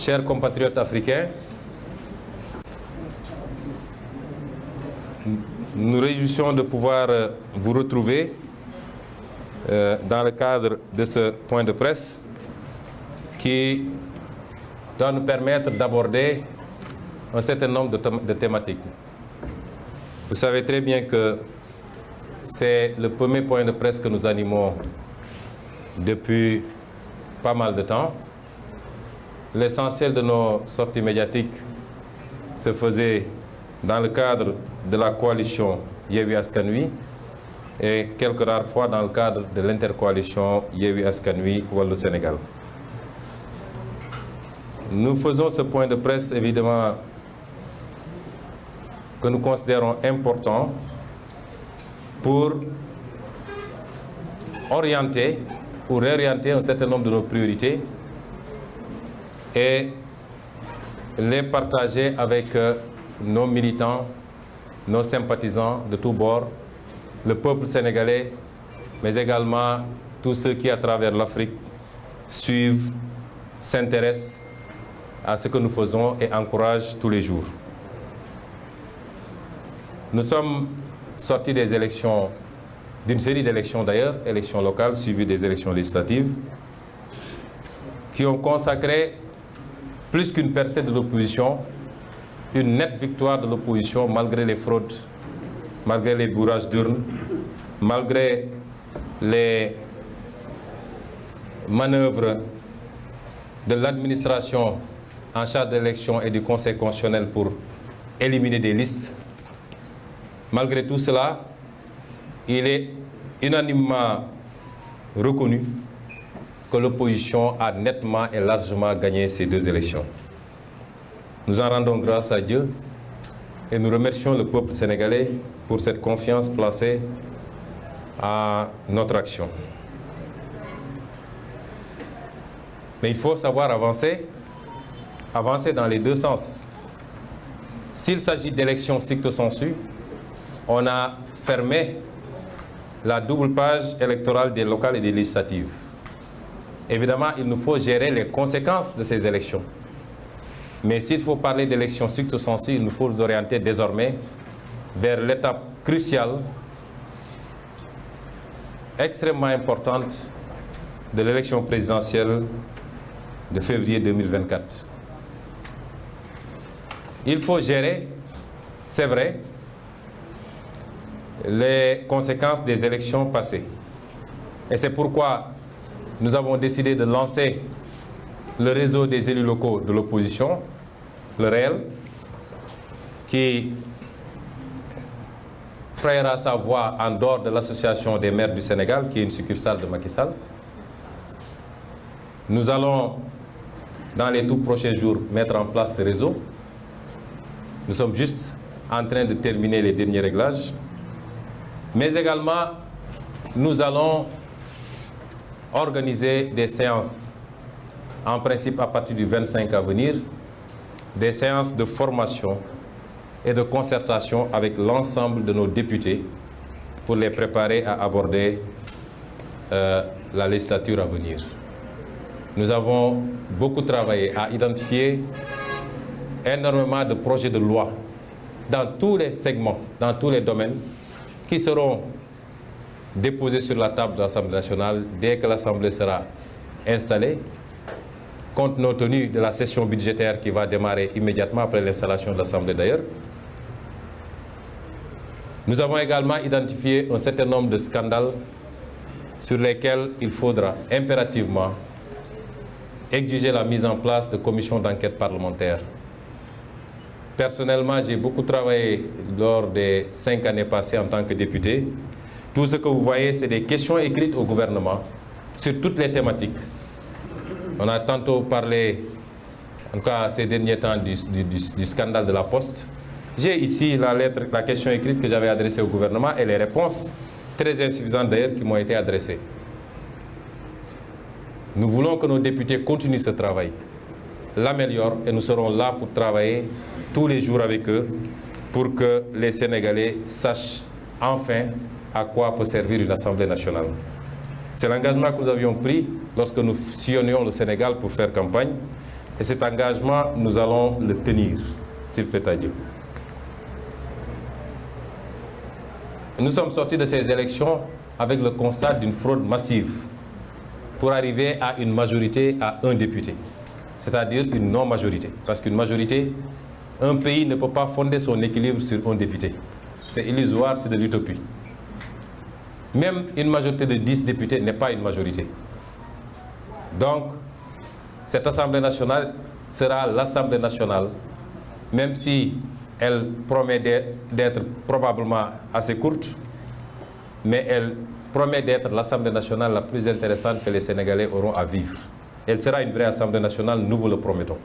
chers compatriotes africains, nous réjouissons de pouvoir vous retrouver dans le cadre de ce point de presse qui doit nous permettre d'aborder un certain nombre de thématiques. Vous savez très bien que c'est le premier point de presse que nous animons depuis pas mal de temps. L'essentiel de nos sorties médiatiques se faisait dans le cadre de la coalition Yewwi Askan Wi et quelques rares fois dans le cadre de l'intercoalition Yewwi Askan Wi Wallu Sénégal. Nous faisons ce point de presse évidemment que nous considérons important pour orienter ou réorienter un certain nombre de nos priorités et les partager avec nos militants, nos sympathisants de tous bords, le peuple sénégalais, mais également tous ceux qui, à travers l'Afrique, suivent, s'intéressent à ce que nous faisons et encouragent tous les jours. Nous sommes sortis des élections, d'une série d'élections d'ailleurs, élections locales suivies des élections législatives, qui ont consacré plus qu'une percée de l'opposition, une nette victoire de l'opposition malgré les fraudes, malgré les bourrages d'urnes, malgré les manœuvres de l'administration en charge de l'élection et du Conseil constitutionnel pour éliminer des listes. Malgré tout cela, il est unanimement reconnu que l'opposition a nettement et largement gagné ces deux élections. Nous en rendons grâce à Dieu et nous remercions le peuple sénégalais pour cette confiance placée à notre action. Mais il faut savoir avancer dans les deux sens. S'il s'agit d'élections stricto sensu, on a fermé la double page électorale des locales et des législatives. Évidemment, il nous faut gérer les conséquences de ces élections. Mais s'il faut parler d'élections stricto sensu, il nous faut nous orienter désormais vers l'étape cruciale, extrêmement importante, de l'élection présidentielle de février 2024. Il faut gérer, c'est vrai, les conséquences des élections passées. Et c'est pourquoi nous avons décidé de lancer le réseau des élus locaux de l'opposition, le REL, qui frayera sa voix en dehors de l'Association des maires du Sénégal, qui est une succursale de Macky Sall. Nous allons, dans les tout prochains jours, mettre en place ce réseau. Nous sommes juste en train de terminer les derniers réglages. Mais également, nous allons organiser des séances, en principe à partir du 25 à venir, des séances de formation et de concertation avec l'ensemble de nos députés pour les préparer à aborder la législature à venir. Nous avons beaucoup travaillé à identifier énormément de projets de loi dans tous les segments, dans tous les domaines, qui seront déposés sur la table de l'Assemblée nationale dès que l'Assemblée sera installée, compte tenu de la session budgétaire qui va démarrer immédiatement après l'installation de l'Assemblée d'ailleurs. Nous avons également identifié un certain nombre de scandales sur lesquels il faudra impérativement exiger la mise en place de commissions d'enquête parlementaires. Personnellement, j'ai beaucoup travaillé lors des 5 années passées en tant que député. Tout ce que vous voyez, c'est des questions écrites au gouvernement sur toutes les thématiques. On a tantôt parlé, en tout cas ces derniers temps, du scandale de la Poste. J'ai ici la question écrite que j'avais adressée au gouvernement et les réponses, très insuffisantes d'ailleurs, qui m'ont été adressées. Nous voulons que nos députés continuent ce travail, l'améliorent et nous serons là pour travailler tous les jours avec eux pour que les Sénégalais sachent enfin à quoi peut servir une Assemblée nationale. C'est l'engagement que nous avions pris lorsque nous sillonnions le Sénégal pour faire campagne Et cet engagement, nous allons le tenir, s'il plaît à Dieu. Nous sommes sortis de ces élections avec le constat d'une fraude massive pour arriver à une majorité à un député, c'est-à-dire une non-majorité. Parce qu'une majorité, un pays ne peut pas fonder son équilibre sur un député. C'est illusoire, c'est de l'utopie. Même une majorité de 10 députés n'est pas une majorité. Donc, cette Assemblée nationale sera l'Assemblée nationale, même si elle promet d'être probablement assez courte, mais elle promet d'être l'Assemblée nationale la plus intéressante que les Sénégalais auront à vivre. Elle sera une vraie Assemblée nationale, nous vous le promettons.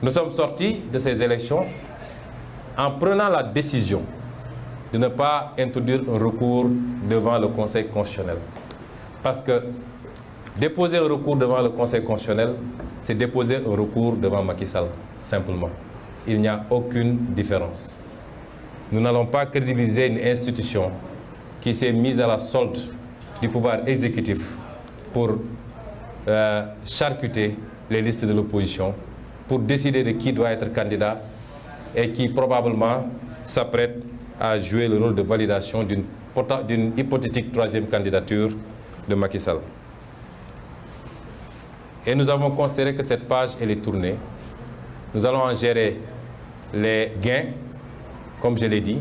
Nous sommes sortis de ces élections en prenant la décision de ne pas introduire un recours devant le Conseil constitutionnel. Parce que déposer un recours devant le Conseil constitutionnel, c'est déposer un recours devant Macky Sall, simplement. Il n'y a aucune différence. Nous n'allons pas crédibiliser une institution qui s'est mise à la solde du pouvoir exécutif pour charcuter les listes de l'opposition, pour décider de qui doit être candidat et qui probablement s'apprête à jouer le rôle de validation d'une hypothétique troisième candidature de Macky Sall. Et nous avons considéré que cette page, elle est tournée. Nous allons en gérer les gains, comme je l'ai dit,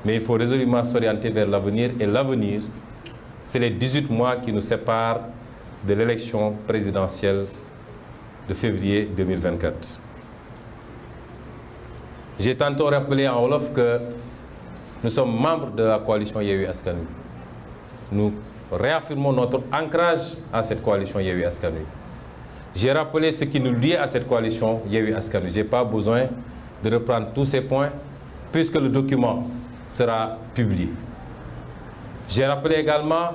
mais il faut résolument s'orienter vers l'avenir. Et l'avenir, c'est les 18 mois qui nous séparent de l'élection présidentielle de février 2024. J'ai tantôt rappelé en Wolof que nous sommes membres de la coalition Yewwi Askan Wi. Nous réaffirmons notre ancrage à cette coalition Yewwi Askan Wi. J'ai rappelé ce qui nous lie à cette coalition Yewwi Askan Wi. Je n'ai pas besoin de reprendre tous ces points puisque le document sera publié. J'ai rappelé également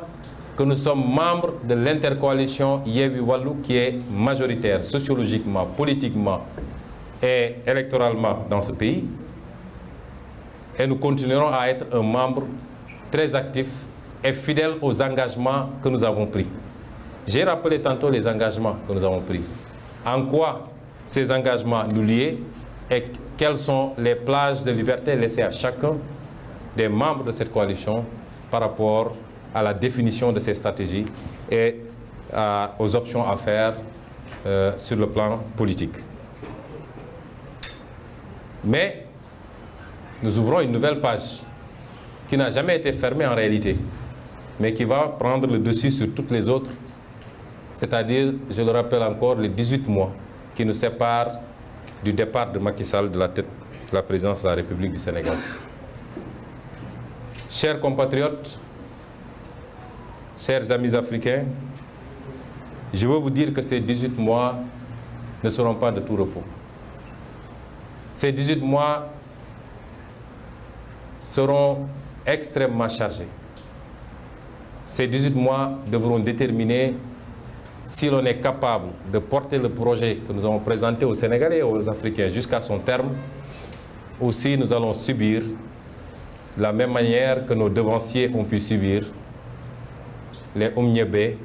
que nous sommes membres de l'intercoalition Yewwi Wallu qui est majoritaire sociologiquement, politiquement et électoralement dans ce pays. Et nous continuerons à être un membre très actif et fidèle aux engagements que nous avons pris. J'ai rappelé tantôt les engagements que nous avons pris. En quoi ces engagements nous lient et quelles sont les plages de liberté laissées à chacun des membres de cette coalition par rapport à la définition de ces stratégies et aux options à faire sur le plan politique. Mais nous ouvrons une nouvelle page qui n'a jamais été fermée en réalité, mais qui va prendre le dessus sur toutes les autres, c'est-à-dire, je le rappelle encore, les 18 mois qui nous séparent du départ de Macky Sall de la tête de la présidence de la République du Sénégal. Chers compatriotes, chers amis africains, je veux vous dire que ces 18 mois ne seront pas de tout repos. Ces 18 mois seront extrêmement chargés. Ces 18 mois devront déterminer si l'on est capable de porter le projet que nous avons présenté aux Sénégalais et aux Africains jusqu'à son terme, ou si nous allons subir de la même manière que nos devanciers ont pu subir les Oumniébé,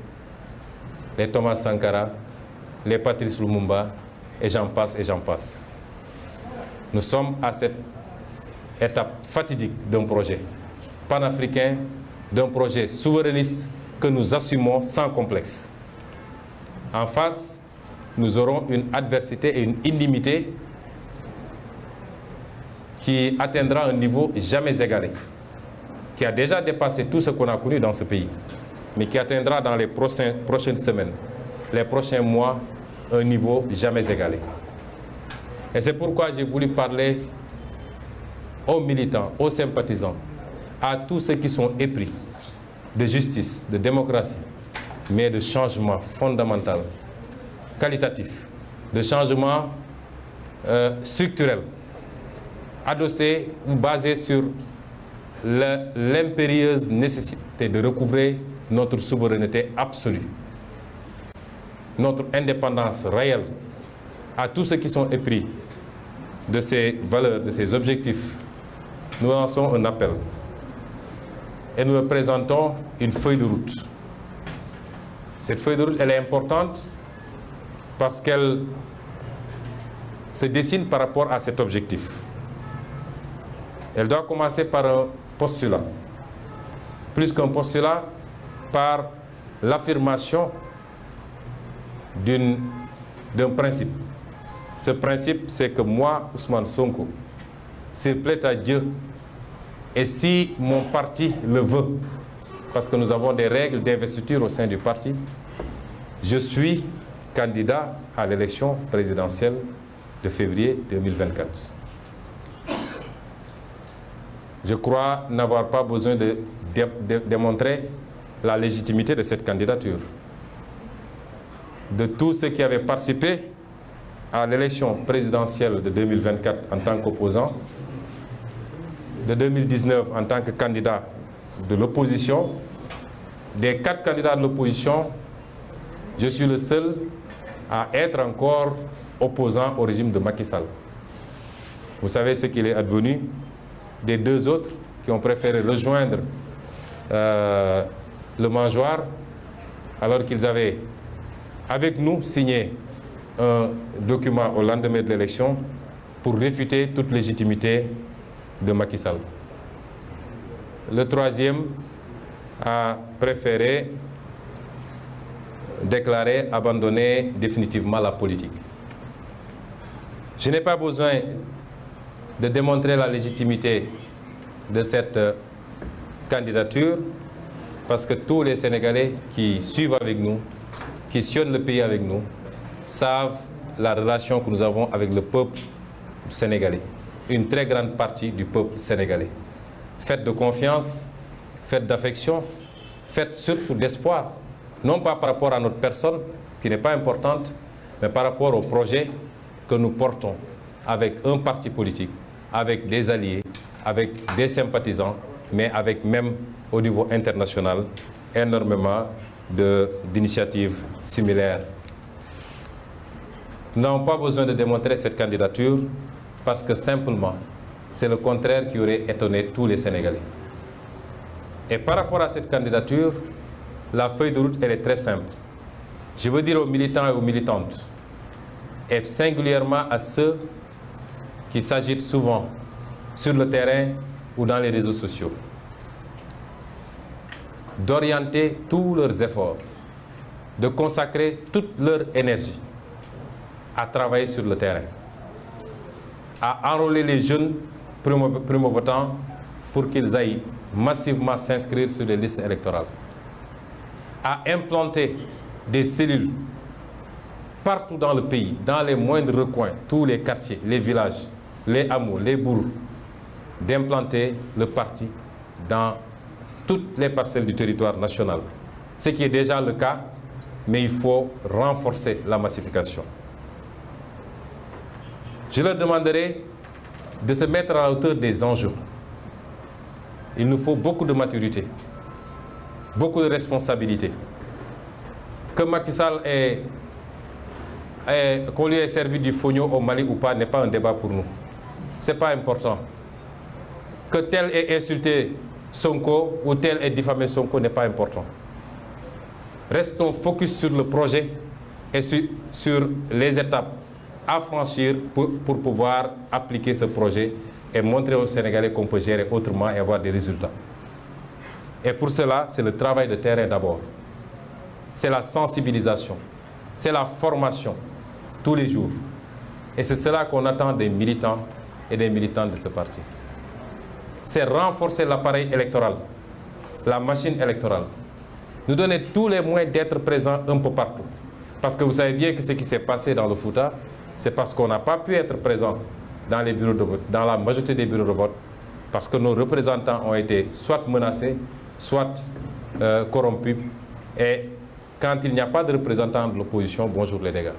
les Thomas Sankara, les Patrice Lumumba, et j'en passe et j'en passe. Nous sommes à cette étape fatidique d'un projet panafricain, d'un projet souverainiste que nous assumons sans complexe. En face, nous aurons une adversité et une inimité qui atteindra un niveau jamais égalé, qui a déjà dépassé tout ce qu'on a connu dans ce pays, mais qui atteindra dans les prochaines semaines, les prochains mois, un niveau jamais égalé. Et c'est pourquoi j'ai voulu parler aux militants, aux sympathisants, à tous ceux qui sont épris de justice, de démocratie, mais de changement fondamental, qualitatif, de changement structurel, adossé ou basé sur l'impérieuse nécessité de recouvrer notre souveraineté absolue, notre indépendance réelle. À tous ceux qui sont épris de ces valeurs, de ces objectifs, nous lançons un appel et nous présentons une feuille de route. Cette feuille de route, elle est importante parce qu'elle se dessine par rapport à cet objectif. Elle doit commencer par un postulat. Plus qu'un postulat, par l'affirmation d'un principe. Ce principe, c'est que moi, Ousmane Sonko, s'il plaît à Dieu, et si mon parti le veut, parce que nous avons des règles d'investiture au sein du parti, je suis candidat à l'élection présidentielle de février 2024. Je crois n'avoir pas besoin de démontrer la légitimité de cette candidature. De tous ceux qui avaient participé à l'élection présidentielle de 2024 en tant qu'opposant, de 2019 en tant que candidat de l'opposition, des 4 candidats de l'opposition, je suis le seul à être encore opposant au régime de Macky Sall. Vous savez ce qu'il est advenu des 2 autres qui ont préféré rejoindre le mangeoire alors qu'ils avaient, avec nous, signé un document au lendemain de l'élection pour réfuter toute légitimité de Macky Sall. Le 3e a préféré déclarer abandonner définitivement la politique. Je n'ai pas besoin de démontrer la légitimité de cette candidature parce que tous les Sénégalais qui suivent avec nous, qui sillonnent le pays avec nous, savent la relation que nous avons avec le peuple sénégalais. Une très grande partie du peuple sénégalais. Faite de confiance, faite d'affection, faite surtout d'espoir. Non pas par rapport à notre personne, qui n'est pas importante, mais par rapport au projet que nous portons avec un parti politique, avec des alliés, avec des sympathisants, mais avec même au niveau international, énormément d'initiatives similaires. Nous n'avons pas besoin de démontrer cette candidature parce que simplement, c'est le contraire qui aurait étonné tous les Sénégalais. Et par rapport à cette candidature, la feuille de route, elle est très simple. Je veux dire aux militants et aux militantes, et singulièrement à ceux qui s'agitent souvent sur le terrain ou dans les réseaux sociaux, d'orienter tous leurs efforts, de consacrer toute leur énergie à travailler sur le terrain, à enrôler les jeunes primo-votants pour qu'ils aillent massivement s'inscrire sur les listes électorales, à implanter des cellules partout dans le pays, dans les moindres recoins, tous les quartiers, les villages, les hameaux, les bourgs, d'implanter le parti dans toutes les parcelles du territoire national. Ce qui est déjà le cas, mais il faut renforcer la massification. Je leur demanderai de se mettre à la hauteur des enjeux. Il nous faut beaucoup de maturité, beaucoup de responsabilité. Que Macky Sall qu'on lui ait servi du fognon au Mali ou pas n'est pas un débat pour nous. Ce n'est pas important. Que tel ait insulté Sonko ou tel ait diffamé Sonko n'est pas important. Restons focus sur le projet et sur les étapes à franchir pour pouvoir appliquer ce projet et montrer aux Sénégalais qu'on peut gérer autrement et avoir des résultats. Et pour cela, c'est le travail de terrain d'abord. C'est la sensibilisation, c'est la formation tous les jours. Et c'est cela qu'on attend des militants et des militantes de ce parti. C'est renforcer l'appareil électoral, la machine électorale. Nous donner tous les moyens d'être présents un peu partout. Parce que vous savez bien que ce qui s'est passé dans le Fouta, c'est parce qu'on n'a pas pu être présent dans les bureaux de vote, dans la majorité des bureaux de vote, parce que nos représentants ont été soit menacés, soit corrompus. Et quand il n'y a pas de représentants de l'opposition, bonjour les dégâts.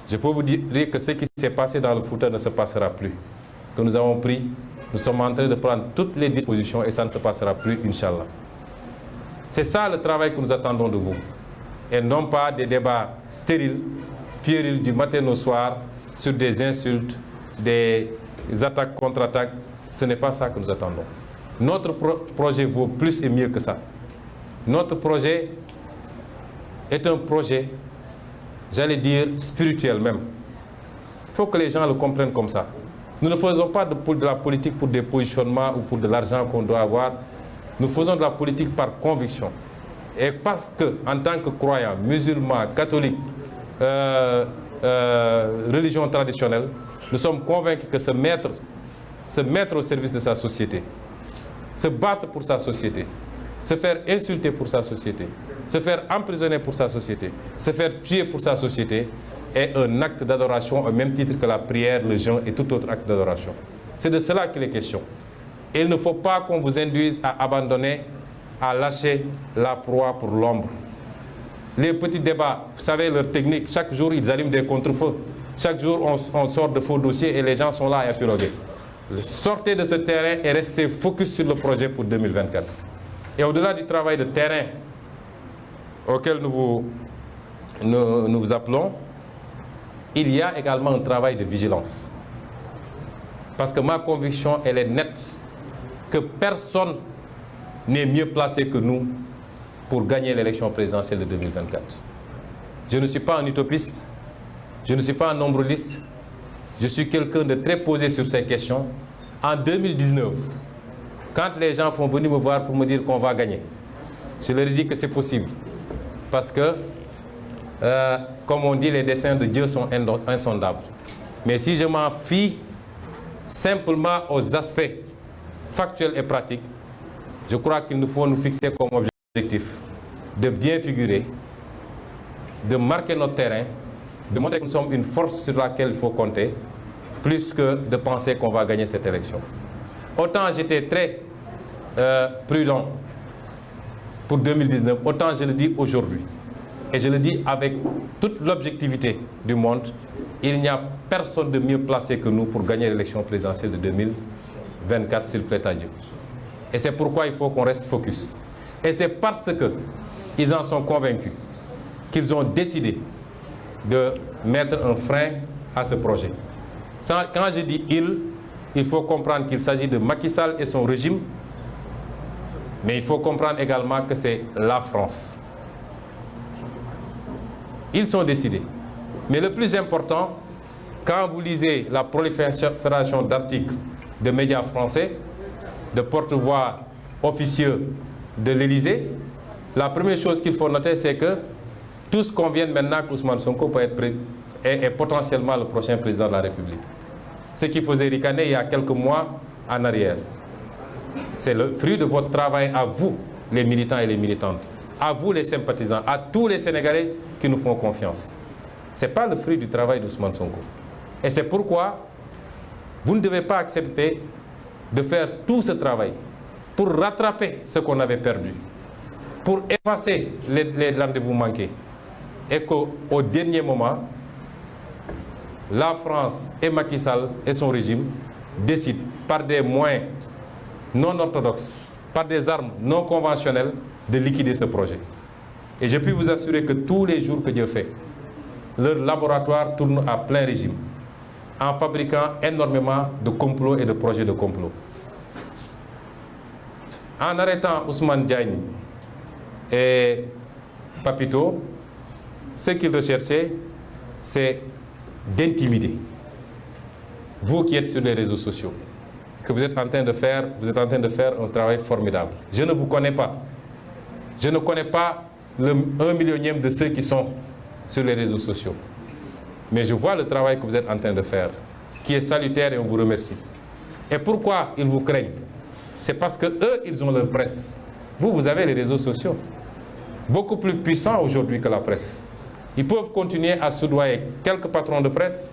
Je peux vous dire que ce qui s'est passé dans le Fouta ne se passera plus. Que nous avons pris, nous sommes en train de prendre toutes les dispositions et ça ne se passera plus, Inch'Allah. C'est ça le travail que nous attendons de vous. Et non pas des débats stériles, puérils du matin au soir, sur des insultes, des attaques contre-attaques. Ce n'est pas ça que nous attendons. Notre projet vaut plus et mieux que ça. Notre projet est un projet, j'allais dire spirituel même. Il faut que les gens le comprennent comme ça. Nous ne faisons pas de la politique pour des positionnements ou pour de l'argent qu'on doit avoir. Nous faisons de la politique par conviction. Et parce que, en tant que croyants, musulmans, catholiques, religion traditionnelle, nous sommes convaincus que se mettre au service de sa société, se battre pour sa société, se faire insulter pour sa société, se faire emprisonner pour sa société, se faire tuer pour sa société, est un acte d'adoration au même titre que la prière, le jeûne et tout autre acte d'adoration. C'est de cela qu'il est question. Et il ne faut pas qu'on vous induise à abandonner, à lâcher la proie pour l'ombre. Les petits débats, vous savez leur technique, chaque jour ils allument des contre-feux. Chaque jour on sort de faux dossiers et les gens sont là à épiloguer. Sortez de ce terrain et restez focus sur le projet pour 2024. Et au-delà du travail de terrain auquel nous vous appelons, il y a également un travail de vigilance. Parce que ma conviction, elle est nette, que personne n'est mieux placé que nous pour gagner l'élection présidentielle de 2024. Je ne suis pas un utopiste, je ne suis pas un nombreliste, je suis quelqu'un de très posé sur ces questions. En 2019, quand les gens sont venus me voir pour me dire qu'on va gagner, je leur ai dit que c'est possible. Parce que, comme on dit, les desseins de Dieu sont insondables. Mais si je m'en fie simplement aux aspects factuels et pratiques, je crois qu'il nous faut nous fixer comme objectif de bien figurer, de marquer notre terrain, de montrer que nous sommes une force sur laquelle il faut compter, plus que de penser qu'on va gagner cette élection. Autant j'étais très prudent pour 2019, autant je le dis aujourd'hui. Et je le dis avec toute l'objectivité du monde, il n'y a personne de mieux placé que nous pour gagner l'élection présidentielle de 2024, s'il plaît à Dieu. Et c'est pourquoi il faut qu'on reste focus. Et c'est parce qu'ils en sont convaincus qu'ils ont décidé de mettre un frein à ce projet. Quand je dis il faut comprendre qu'il s'agit de Macky Sall et son régime, mais il faut comprendre également que c'est la France. Ils sont décidés. Mais le plus important, quand vous lisez la prolifération d'articles de médias français, de porte-voix officieux de l'Élysée, la première chose qu'il faut noter, c'est que tous conviennent maintenant qu'Ousmane Sonko peut être est potentiellement le prochain président de la République. Ce qui faisait ricaner il y a quelques mois en arrière. C'est le fruit de votre travail à vous, les militants et les militantes, à vous les sympathisants, à tous les Sénégalais qui nous font confiance. Ce n'est pas le fruit du travail d'Ousmane Sonko. Et c'est pourquoi vous ne devez pas accepter de faire tout ce travail pour rattraper ce qu'on avait perdu, pour effacer les rendez-vous manqués. Et qu'au dernier moment, la France et Macky Sall et son régime décident par des moyens non orthodoxes, par des armes non conventionnelles, de liquider ce projet. Et je puis vous assurer que tous les jours que Dieu fait, leur laboratoire tourne à plein régime, en fabriquant énormément de complots et de projets de complot. En arrêtant Ousmane Diagne et Papito, ce qu'ils recherchaient, c'est d'intimider. Vous qui êtes sur les réseaux sociaux, que vous êtes en train de faire un travail formidable. Je ne vous connais pas. Je ne connais pas le 1 millionième de ceux qui sont sur les réseaux sociaux. Mais je vois le travail que vous êtes en train de faire, qui est salutaire et on vous remercie. Et pourquoi ils vous craignent? C'est parce que eux, ils ont leur presse. Vous avez les réseaux sociaux, beaucoup plus puissants aujourd'hui que la presse. Ils peuvent continuer à soudoyer quelques patrons de presse,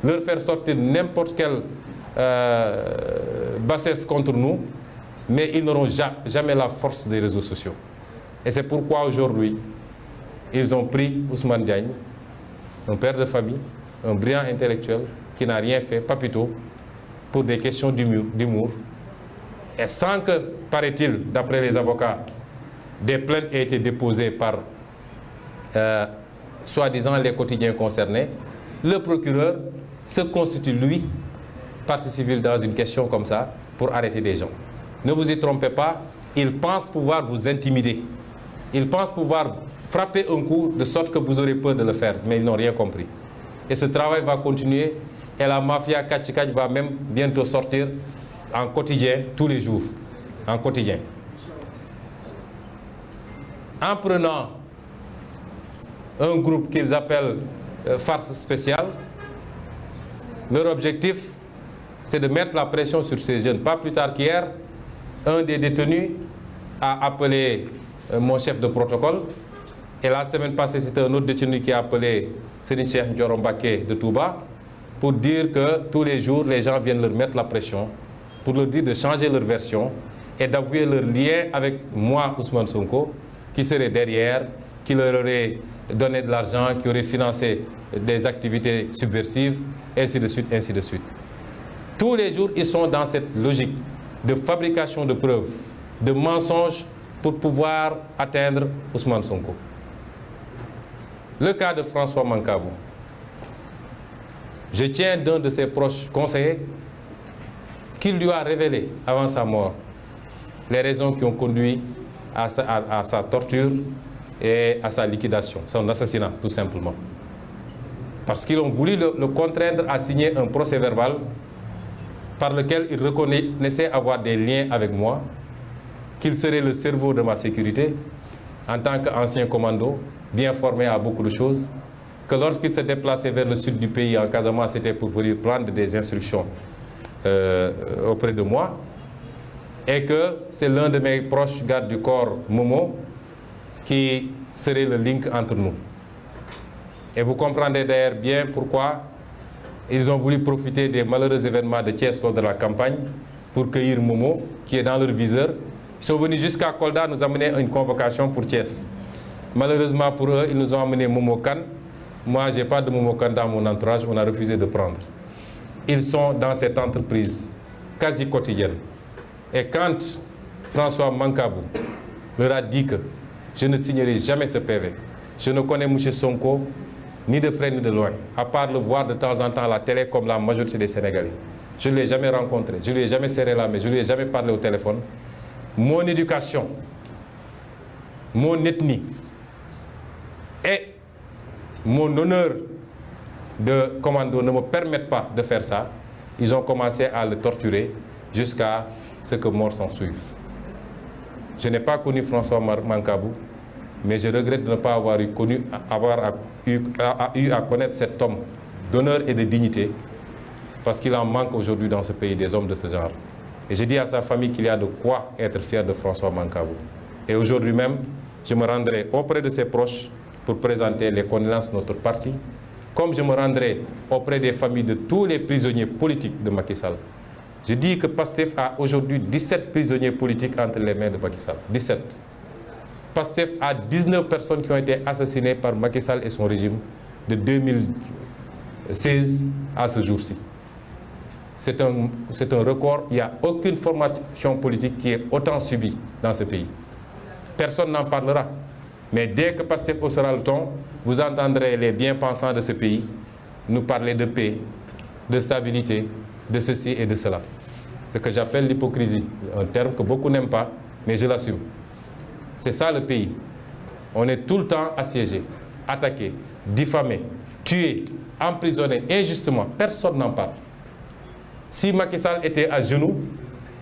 leur faire sortir n'importe quelle bassesse contre nous, mais ils n'auront jamais la force des réseaux sociaux. Et c'est pourquoi aujourd'hui, ils ont pris Ousmane Diagne, un père de famille, un brillant intellectuel qui n'a rien fait, Papito, pour des questions d'humour. Et sans que, paraît-il, d'après les avocats, des plaintes aient été déposées par, soi-disant, les quotidiens concernés, le procureur se constitue, lui, partie civile dans une question comme ça, pour arrêter des gens. Ne vous y trompez pas, il pense pouvoir vous intimider. Ils pensent pouvoir frapper un coup de sorte que vous aurez peur de le faire, mais ils n'ont rien compris. Et ce travail va continuer et la mafia Kachikach va même bientôt sortir en quotidien, tous les jours, en quotidien. En prenant un groupe qu'ils appellent farce spéciale, leur objectif, c'est de mettre la pression sur ces jeunes. Pas plus tard qu'hier, un des détenus a appelé mon chef de protocole. Et la semaine passée, c'était un autre détenu qui a appelé Serigne Cheikh Ndioro Mbacké de Touba pour dire que tous les jours, les gens viennent leur mettre la pression, pour leur dire de changer leur version et d'avouer leur lien avec moi, Ousmane Sonko, qui serait derrière, qui leur aurait donné de l'argent, qui aurait financé des activités subversives, ainsi de suite, ainsi de suite. Tous les jours, ils sont dans cette logique de fabrication de preuves, de mensonges pour pouvoir atteindre Ousmane Sonko. Le cas de François Mancabou. Je tiens d'un de ses proches conseillers qu'il lui a révélé avant sa mort les raisons qui ont conduit à sa torture et à sa liquidation, son assassinat tout simplement. Parce qu'ils ont voulu le contraindre à signer un procès-verbal par lequel il reconnaissait avoir des liens avec moi, qu'il serait le cerveau de ma sécurité en tant qu'ancien commando, bien formé à beaucoup de choses, que lorsqu'il se déplaçait vers le sud du pays, en Casamance, c'était pour venir prendre des instructions auprès de moi, et que c'est l'un de mes proches gardes du corps, Momo, qui serait le link entre nous. Et vous comprendrez d'ailleurs bien pourquoi ils ont voulu profiter des malheureux événements de Thiès lors de la campagne pour cueillir Momo, qui est dans leur viseur. Ils sont venus jusqu'à Kolda nous amener une convocation pour Thiès. Malheureusement pour eux, ils nous ont amené Momo Kane. Moi, je n'ai pas de Momo Kane dans mon entourage, on a refusé de prendre. Ils sont dans cette entreprise quasi quotidienne. Et quand François Mancabou leur a dit que je ne signerai jamais ce PV, je ne connais M. Sonko ni de près ni de loin, à part le voir de temps en temps à la télé comme la majorité des Sénégalais. Je ne l'ai jamais rencontré, je ne lui ai jamais serré la main, je ne lui ai jamais parlé au téléphone. Mon éducation, mon ethnie et mon honneur de commando ne me permettent pas de faire ça. Ils ont commencé à le torturer jusqu'à ce que mort s'en suive. Je n'ai pas connu François Mancabou, mais je regrette de ne pas avoir eu à connaître cet homme d'honneur et de dignité, parce qu'il en manque aujourd'hui dans ce pays des hommes de ce genre. Et je dis à sa famille qu'il y a de quoi être fier de François Mancabou. Et aujourd'hui même, je me rendrai auprès de ses proches pour présenter les condoléances de notre parti, comme je me rendrai auprès des familles de tous les prisonniers politiques de Macky Sall. Je dis que PASTEF a aujourd'hui 17 prisonniers politiques entre les mains de Macky Sall. 17. PASTEF a 19 personnes qui ont été assassinées par Macky Sall et son régime de 2016 à ce jour-ci. C'est un record. Il n'y a aucune formation politique qui est autant subie dans ce pays. Personne n'en parlera. Mais dès que PASTEF sera le ton, vous entendrez les bien-pensants de ce pays nous parler de paix, de stabilité, de ceci et de cela. Ce que j'appelle l'hypocrisie, un terme que beaucoup n'aiment pas, mais je l'assume. C'est ça le pays. On est tout le temps assiégé, attaqué, diffamé, tué, emprisonné injustement. Personne n'en parle. Si Macky Sall était à genoux,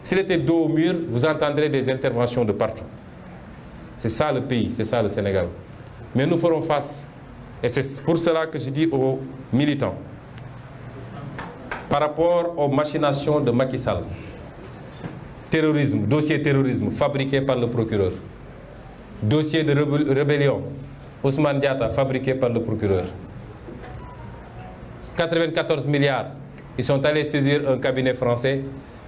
s'il était dos au mur, vous entendrez des interventions de partout. C'est ça le pays, c'est ça le Sénégal. Mais nous ferons face. Et c'est pour cela que je dis aux militants, par rapport aux machinations de Macky Sall, terrorisme, dossier terrorisme fabriqué par le procureur, dossier de rébellion, Ousmane Diatta fabriqué par le procureur, 94 milliards, ils sont allés saisir un cabinet français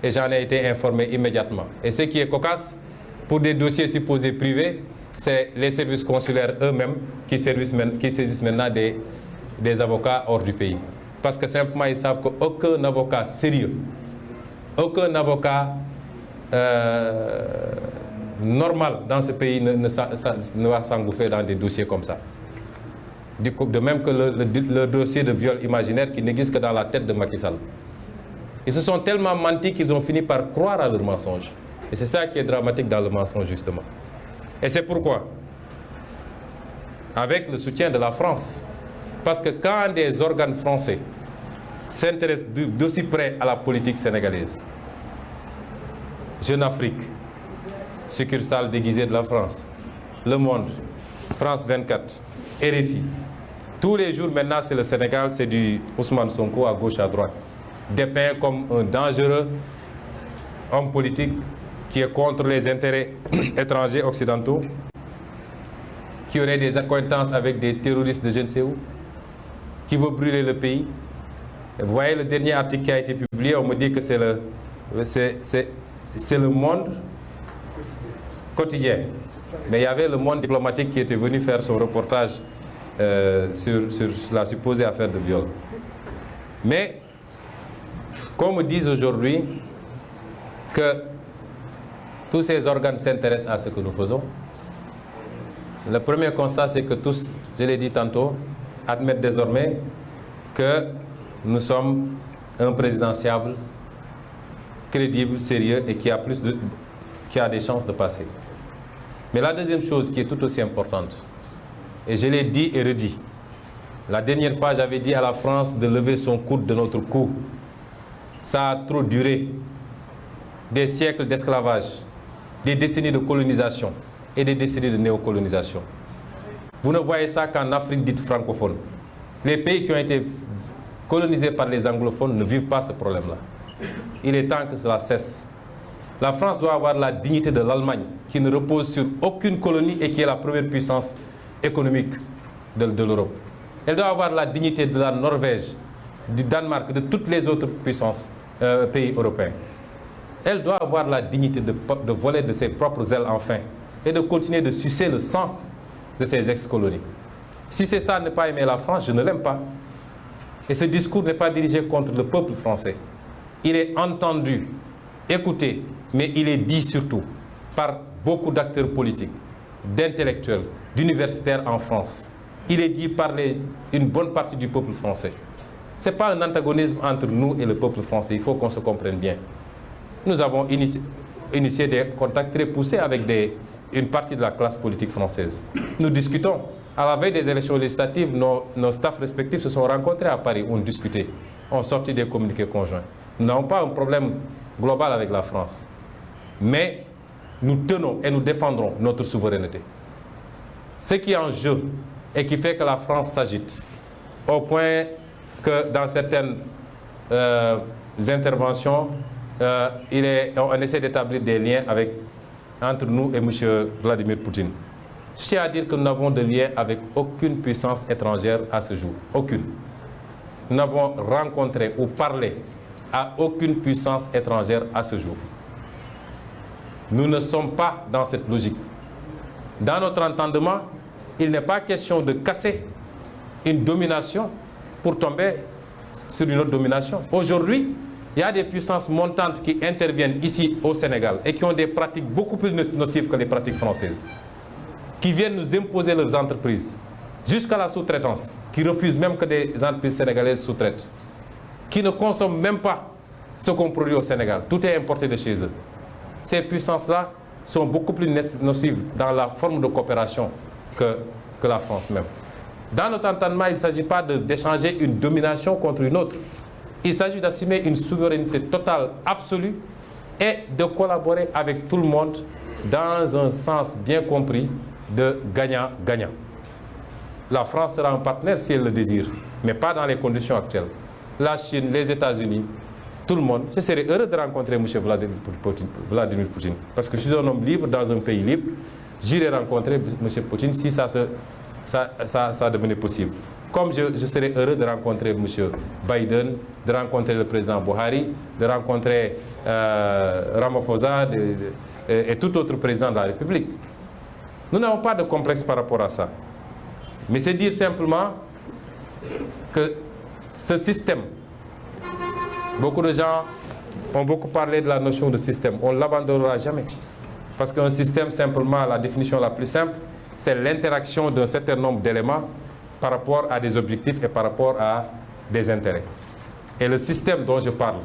et j'en ai été informé immédiatement. Et ce qui est cocasse, pour des dossiers supposés privés, c'est les services consulaires eux-mêmes qui saisissent maintenant des avocats hors du pays. Parce que simplement, ils savent qu'aucun avocat sérieux, aucun avocat normal dans ce pays ne va s'engouffrer dans des dossiers comme ça. De même que le dossier de viol imaginaire qui n'existe que dans la tête de Macky Sall. Ils se sont tellement menti qu'ils ont fini par croire à leur mensonge. Et c'est ça qui est dramatique dans le mensonge, justement. Et c'est pourquoi avec le soutien de la France. Parce que quand des organes français s'intéressent d'aussi près à la politique sénégalaise, Jeune Afrique, succursale déguisée de la France, Le Monde, France 24, RFI, tous les jours maintenant c'est le Sénégal, c'est du Ousmane Sonko à gauche à droite, dépeint comme un dangereux homme politique qui est contre les intérêts étrangers occidentaux, qui aurait des accointances avec des terroristes de je ne sais où, qui veut brûler le pays. Et vous voyez le dernier article qui a été publié, on me dit que c'est le Monde quotidien. Mais il y avait le Monde diplomatique qui était venu faire son reportage sur la supposée affaire de viol. Mais, qu'on me dise aujourd'hui que tous ces organes s'intéressent à ce que nous faisons, le premier constat, c'est que tous, je l'ai dit tantôt, admettent désormais que nous sommes un présidentiable crédible, sérieux et qui a des chances de passer. Mais la deuxième chose qui est tout aussi importante, et je l'ai dit et redit, la dernière fois j'avais dit à la France de lever son coude de notre cou. Ça a trop duré. Des siècles d'esclavage, des décennies de colonisation et des décennies de néocolonisation. Vous ne voyez ça qu'en Afrique dite francophone. Les pays qui ont été colonisés par les anglophones ne vivent pas ce problème-là. Il est temps que cela cesse. La France doit avoir la dignité de l'Allemagne, qui ne repose sur aucune colonie et qui est la première puissance économique de l'Europe. Elle doit avoir la dignité de la Norvège, du Danemark, de toutes les autres puissances, pays européens. Elle doit avoir la dignité de voler de ses propres ailes enfin et de continuer de sucer le sang de ses ex-colonies. Si c'est ça, ne pas aimer la France, je ne l'aime pas. Et ce discours n'est pas dirigé contre le peuple français. Il est entendu, écouté, mais il est dit surtout par beaucoup d'acteurs politiques, d'intellectuels, d'universitaires en France. Il est dit par une bonne partie du peuple français. Ce n'est pas un antagonisme entre nous et le peuple français, il faut qu'on se comprenne bien. Nous avons initié des contacts très poussés avec une partie de la classe politique française. Nous discutons. À la veille des élections législatives, nos staffs respectifs se sont rencontrés à Paris, ont discuté, ont sorti des communiqués conjoints. Nous n'avons pas un problème global avec la France. Mais nous tenons et nous défendrons notre souveraineté. Ce qui est en jeu et qui fait que la France s'agite, au point que dans certaines interventions, on essaie d'établir des liens entre nous et M. Vladimir Poutine. Je tiens à dire que nous n'avons de lien avec aucune puissance étrangère à ce jour. Aucune. Nous n'avons rencontré ou parlé à aucune puissance étrangère à ce jour. Nous ne sommes pas dans cette logique. Dans notre entendement, il n'est pas question de casser une domination pour tomber sur une autre domination. Aujourd'hui, il y a des puissances montantes qui interviennent ici au Sénégal et qui ont des pratiques beaucoup plus nocives que les pratiques françaises, qui viennent nous imposer leurs entreprises, jusqu'à la sous-traitance, qui refusent même que des entreprises sénégalaises sous-traitent, qui ne consomment même pas ce qu'on produit au Sénégal. Tout est importé de chez eux. Ces puissances-là sont beaucoup plus nocives dans la forme de coopération que la France même. Dans notre entendement, il ne s'agit pas d'échanger une domination contre une autre. Il s'agit d'assumer une souveraineté totale, absolue, et de collaborer avec tout le monde dans un sens bien compris de gagnant-gagnant. La France sera un partenaire si elle le désire, mais pas dans les conditions actuelles. La Chine, les États-Unis, tout le monde. Je serais heureux de rencontrer M. Vladimir Poutine, parce que je suis un homme libre dans un pays libre. J'irai rencontrer M. Poutine si ça devenait possible. Comme je serais heureux de rencontrer M. Biden, de rencontrer le président Buhari, de rencontrer Ramaphosa et tout autre président de la République. Nous n'avons pas de complexe par rapport à ça. Mais c'est dire simplement que ce système, beaucoup de gens ont beaucoup parlé de la notion de système. On ne l'abandonnera jamais. Parce qu'un système, simplement, la définition la plus simple, c'est l'interaction d'un certain nombre d'éléments par rapport à des objectifs et par rapport à des intérêts. Et le système dont je parle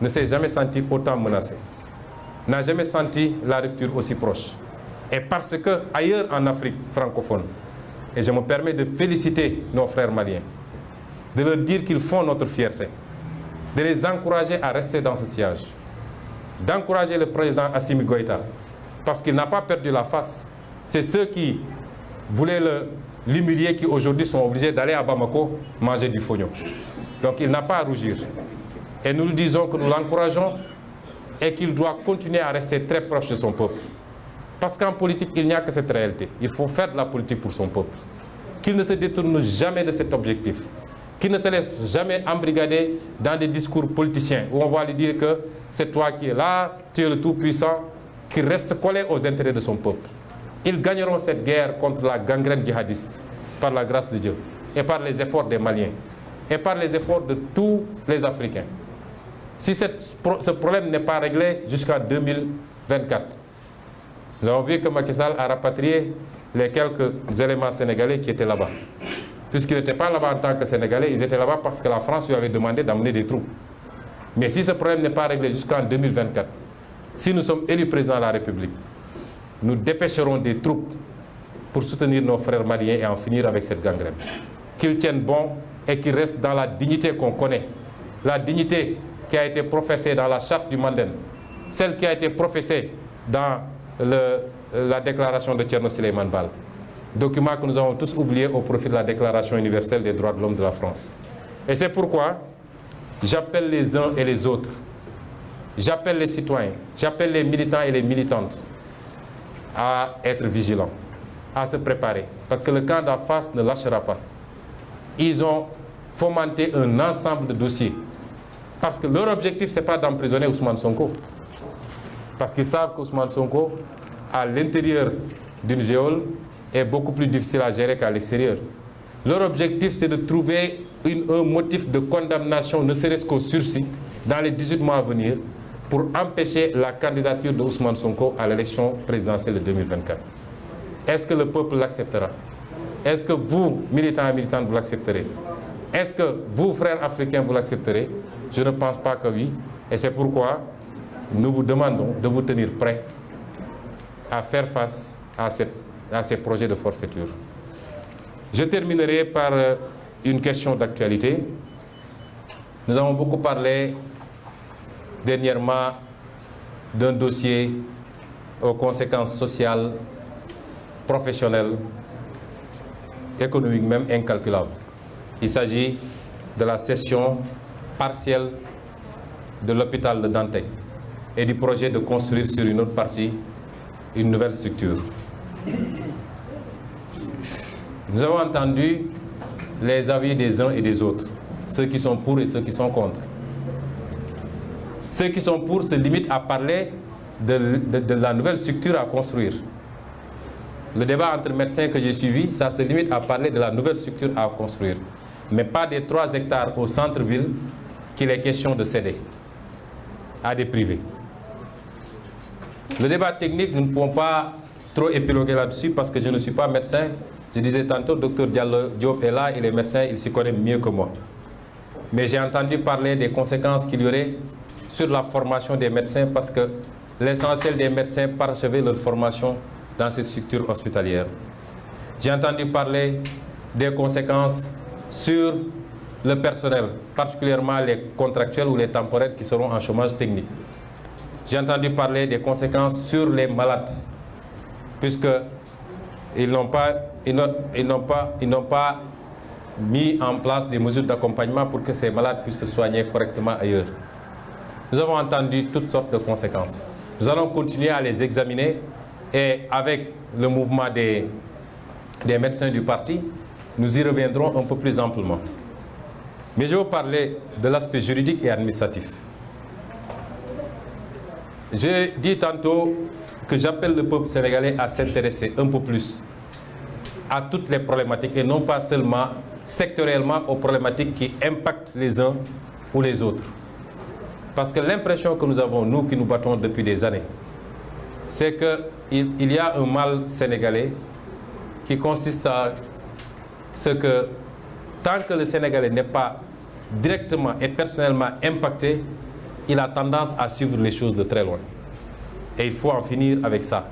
ne s'est jamais senti autant menacé, n'a jamais senti la rupture aussi proche. Et parce que ailleurs en Afrique francophone, et je me permets de féliciter nos frères maliens, de leur dire qu'ils font notre fierté, de les encourager à rester dans ce siège, d'encourager le président Assimi Goïta, parce qu'il n'a pas perdu la face. C'est ceux qui voulaient l'humilier qui aujourd'hui sont obligés d'aller à Bamako manger du fognon. Donc il n'a pas à rougir. Et nous lui disons que nous l'encourageons et qu'il doit continuer à rester très proche de son peuple. Parce qu'en politique, il n'y a que cette réalité. Il faut faire de la politique pour son peuple. Qu'il ne se détourne jamais de cet objectif. Qu'il ne se laisse jamais embrigader dans des discours politiciens où on va lui dire que c'est toi qui es là, tu es le tout-puissant, qu'il reste collé aux intérêts de son peuple. Ils gagneront cette guerre contre la gangrène djihadiste par la grâce de Dieu et par les efforts des Maliens et par les efforts de tous les Africains. Si ce problème n'est pas réglé jusqu'en 2024, nous avons vu que Macky Sall a rapatrié les quelques éléments sénégalais qui étaient là-bas. Puisqu'ils n'étaient pas là-bas en tant que Sénégalais, ils étaient là-bas parce que la France lui avait demandé d'amener des troupes. Mais si ce problème n'est pas réglé jusqu'en 2024, si nous sommes élus président de la République, nous dépêcherons des troupes pour soutenir nos frères maliens et en finir avec cette gangrène. Qu'ils tiennent bon et qu'ils restent dans la dignité qu'on connaît. La dignité qui a été professée dans la charte du Manden, celle qui a été professée dans la déclaration de Thierno Souleymane Baal, document que nous avons tous oublié au profit de la Déclaration universelle des droits de l'homme de la France. Et c'est pourquoi j'appelle les uns et les autres, j'appelle les citoyens, j'appelle les militants et les militantes à être vigilants, à se préparer, parce que le camp d'en face ne lâchera pas. Ils ont fomenté un ensemble de dossiers, parce que leur objectif, ce n'est pas d'emprisonner Ousmane Sonko, parce qu'ils savent qu'Ousmane Sonko, à l'intérieur d'une géole, est beaucoup plus difficile à gérer qu'à l'extérieur. Leur objectif, c'est de trouver un motif de condamnation, ne serait-ce qu'au sursis, dans les 18 mois à venir, pour empêcher la candidature de Ousmane Sonko à l'élection présidentielle de 2024. Est-ce que le peuple l'acceptera? Est-ce que vous, militants et militantes, vous l'accepterez? Est-ce que vous, frères africains, vous l'accepterez? Je ne pense pas que oui. Et c'est pourquoi nous vous demandons de vous tenir prêts à faire face à ces projets de forfaiture. Je terminerai par une question d'actualité. Nous avons beaucoup parlé dernièrement d'un dossier aux conséquences sociales, professionnelles, économiques même incalculables. Il s'agit de la cession partielle de l'hôpital de Dantec et du projet de construire sur une autre partie une nouvelle structure. Nous avons entendu les avis des uns et des autres, ceux qui sont pour et ceux qui sont contre. Ceux qui sont pour se limitent à parler de la nouvelle structure à construire. Le débat entre médecins que j'ai suivi, ça se limite à parler de la nouvelle structure à construire, mais pas des 3 hectares au centre-ville qu'il est question de céder à des privés. Le débat technique, nous ne pouvons pas trop épiloguer là-dessus parce que je ne suis pas médecin. Je disais tantôt, Dr Diop est là et les médecins, ils s'y connaissent mieux que moi. Mais j'ai entendu parler des conséquences qu'il y aurait sur la formation des médecins parce que l'essentiel des médecins parachevaient leur formation dans ces structures hospitalières. J'ai entendu parler des conséquences sur le personnel, particulièrement les contractuels ou les temporaires qui seront en chômage technique. J'ai entendu parler des conséquences sur les malades, puisqu'ils n'ont pas mis en place des mesures d'accompagnement pour que ces malades puissent se soigner correctement ailleurs. Nous avons entendu toutes sortes de conséquences. Nous allons continuer à les examiner et avec le mouvement des médecins du parti, nous y reviendrons un peu plus amplement. Mais je vais vous parler de l'aspect juridique et administratif. J'ai dit tantôt que j'appelle le peuple sénégalais à s'intéresser un peu plus à toutes les problématiques et non pas seulement sectoriellement aux problématiques qui impactent les uns ou les autres. Parce que l'impression que nous avons, nous qui nous battons depuis des années, c'est qu'il y a un mal sénégalais qui consiste à ce que tant que le Sénégalais n'est pas directement et personnellement impacté, il a tendance à suivre les choses de très loin. Et il faut en finir avec ça.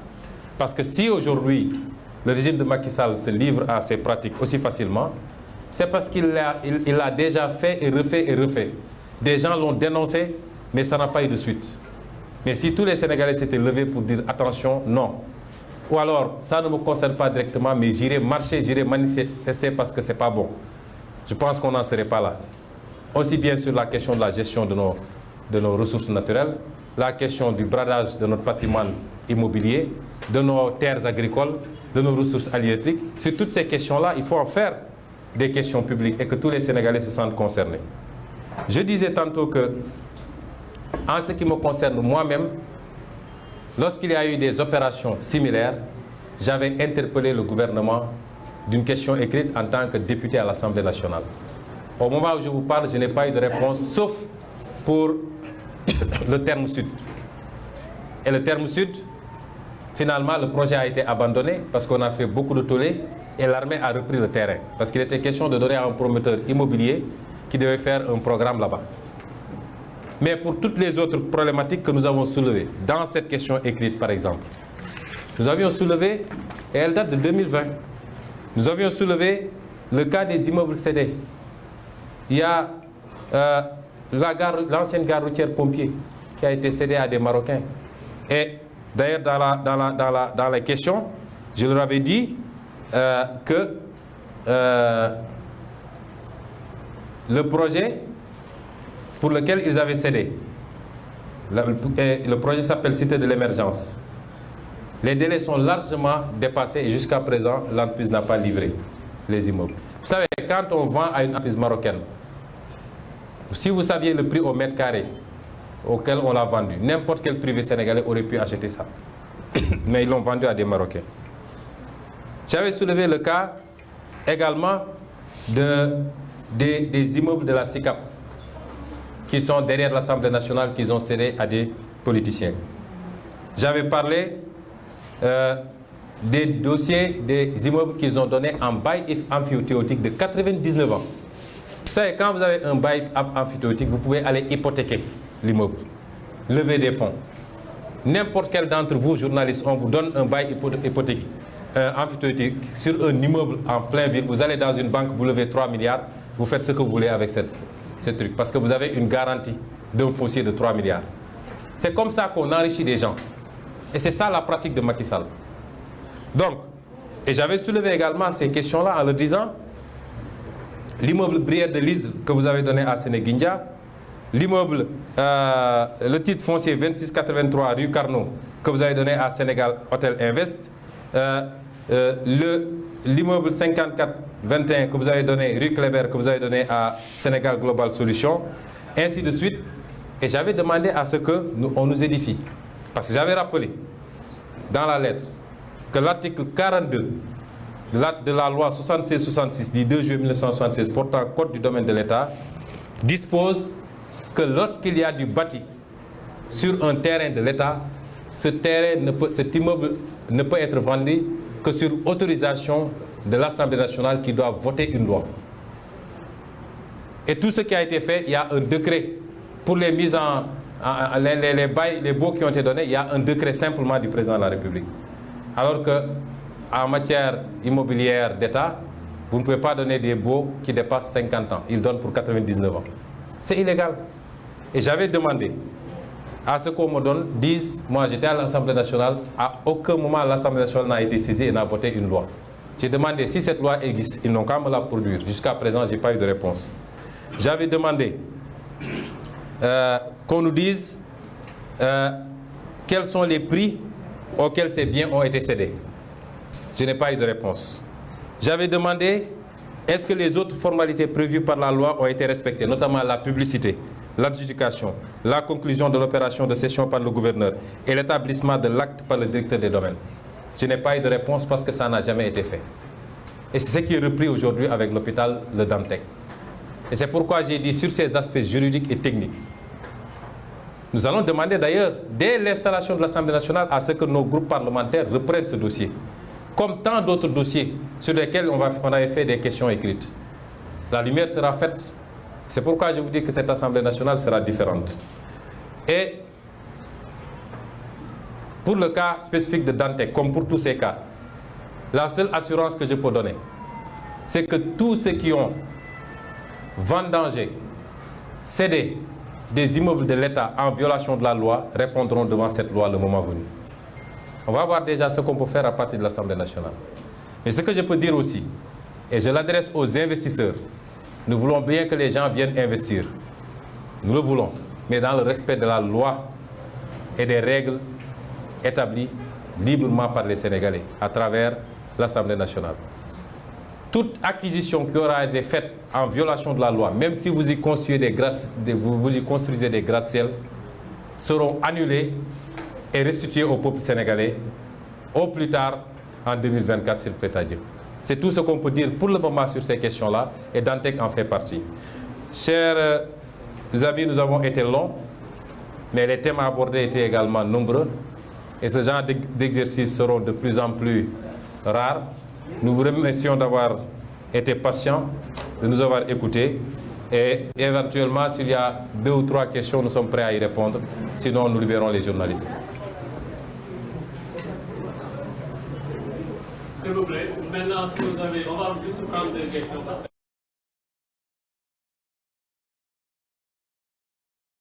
Parce que si aujourd'hui, le régime de Macky Sall se livre à ces pratiques aussi facilement, c'est parce qu'il l'a déjà fait et refait. Des gens l'ont dénoncé, mais ça n'a pas eu de suite. Mais si tous les Sénégalais s'étaient levés pour dire attention, non. Ou alors, ça ne me concerne pas directement, mais j'irai marcher, j'irai manifester parce que ce n'est pas bon. Je pense qu'on n'en serait pas là. Aussi bien sur la question de la gestion de nos ressources naturelles, la question du bradage de notre patrimoine immobilier, de nos terres agricoles, de nos ressources halieutiques. Sur toutes ces questions-là, il faut en faire des questions publiques et que tous les Sénégalais se sentent concernés. Je disais tantôt que, en ce qui me concerne moi-même, lorsqu'il y a eu des opérations similaires, j'avais interpellé le gouvernement d'une question écrite en tant que député à l'Assemblée nationale. Au moment où je vous parle, je n'ai pas eu de réponse, sauf pour le terme sud. Et le terme sud, finalement, le projet a été abandonné parce qu'on a fait beaucoup de tollés et l'armée a repris le terrain. Parce qu'il était question de donner à un promoteur immobilier qui devait faire un programme là-bas. Mais pour toutes les autres problématiques que nous avons soulevées, dans cette question écrite par exemple, nous avions soulevé, et elle date de 2020, nous avions soulevé le cas des immeubles cédés. Il y a l'ancienne gare routière Pompier qui a été cédée à des Marocains. Et d'ailleurs, dans la question, je leur avais dit que le projet pour lequel ils avaient cédé, le projet s'appelle Cité de l'émergence. Les délais sont largement dépassés et jusqu'à présent, l'entreprise n'a pas livré les immeubles. Vous savez, quand on vend à une entreprise marocaine, si vous saviez le prix au mètre carré auquel on l'a vendu, n'importe quel privé sénégalais aurait pu acheter ça. Mais ils l'ont vendu à des Marocains. J'avais soulevé le cas également des immeubles de la SICAP qui sont derrière l'Assemblée nationale, qu'ils ont cédé à des politiciens. J'avais parlé des dossiers des immeubles qu'ils ont donnés en bail emphytéotique de 99 ans. Vous savez, quand vous avez un bail emphytéotique, vous pouvez aller hypothéquer l'immeuble, lever des fonds. N'importe quel d'entre vous, journalistes, on vous donne un bail hypothétique, emphytéotique sur un immeuble en plein ville. Vous allez dans une banque, vous levez 3 milliards, vous faites ce que vous voulez avec ce truc, parce que vous avez une garantie d'un foncier de 3 milliards. C'est comme ça qu'on enrichit des gens. Et c'est ça la pratique de Macky Sall. Donc, et j'avais soulevé également ces questions-là en leur disant, l'immeuble Brière de Lise que vous avez donné à Sénéguindia, l'immeuble, le titre foncier 2683 rue Carnot que vous avez donné à Sénégal Hôtel Invest, l'immeuble 5421 que vous avez donné, rue Kléber, que vous avez donné à Sénégal Global Solutions, ainsi de suite. Et j'avais demandé à ce qu'on nous édifie. Parce que j'avais rappelé dans la lettre que l'article 42 de la loi 76-66 du 2 juillet 1976 portant Code du domaine de l'État dispose que lorsqu'il y a du bâti sur un terrain de l'État, cet immeuble ne peut être vendu que sur autorisation de l'Assemblée nationale qui doit voter une loi. Et tout ce qui a été fait, il y a un décret pour les mises les baux qui ont été donnés, il y a un décret simplement du président de la République. Alors qu'en matière immobilière d'État, vous ne pouvez pas donner des baux qui dépassent 50 ans. Ils donnent pour 99 ans. C'est illégal. Et j'avais demandé à ce qu'on me donne, moi j'étais à l'Assemblée nationale, à aucun moment l'Assemblée nationale n'a été saisie et n'a voté une loi. J'ai demandé si cette loi existe, ils n'ont qu'à me la produire. Jusqu'à présent, je n'ai pas eu de réponse. J'avais demandé qu'on nous dise quels sont les prix auxquels ces biens ont été cédés. Je n'ai pas eu de réponse. J'avais demandé est-ce que les autres formalités prévues par la loi ont été respectées, notamment la publicité, l'adjudication, la conclusion de l'opération de cession par le gouverneur et l'établissement de l'acte par le directeur des domaines. Je n'ai pas eu de réponse parce que ça n'a jamais été fait. Et c'est ce qui est repris aujourd'hui avec l'hôpital Le Dantec. Et c'est pourquoi j'ai dit sur ces aspects juridiques et techniques. Nous allons demander d'ailleurs, dès l'installation de l'Assemblée nationale, à ce que nos groupes parlementaires reprennent ce dossier. Comme tant d'autres dossiers sur lesquels on avait fait des questions écrites. La lumière sera faite. C'est pourquoi je vous dis que cette Assemblée nationale sera différente. Et pour le cas spécifique de Dantec, comme pour tous ces cas, La seule assurance que je peux donner, c'est que tous ceux qui ont vendangé, cédé des immeubles de l'État en violation de la loi répondront devant cette loi le moment venu. On va voir déjà ce qu'on peut faire à partir de l'Assemblée nationale. Mais ce que je peux dire aussi, et je l'adresse aux investisseurs, nous voulons bien que les gens viennent investir. Nous le voulons, mais dans le respect de la loi et des règles établies librement par les Sénégalais à travers l'Assemblée nationale. Toute acquisition qui aura été faite en violation de la loi, même si vous y construisez des gratte-ciel, seront annulées et restituées au peuple sénégalais au plus tard en 2024, s'il plaît à Dieu. C'est tout ce qu'on peut dire pour le moment sur ces questions-là, et Dantec en fait partie. Chers amis, nous avons été longs, mais les thèmes abordés étaient également nombreux, et ce genre d'exercices seront de plus en plus rares. Nous vous remercions d'avoir été patients, de nous avoir écoutés, et éventuellement, s'il y a 2 ou 3 questions, nous sommes prêts à y répondre. Sinon, nous libérons les journalistes. S'il vous plaît, maintenant, si vous avez, on va juste prendre des questions parce que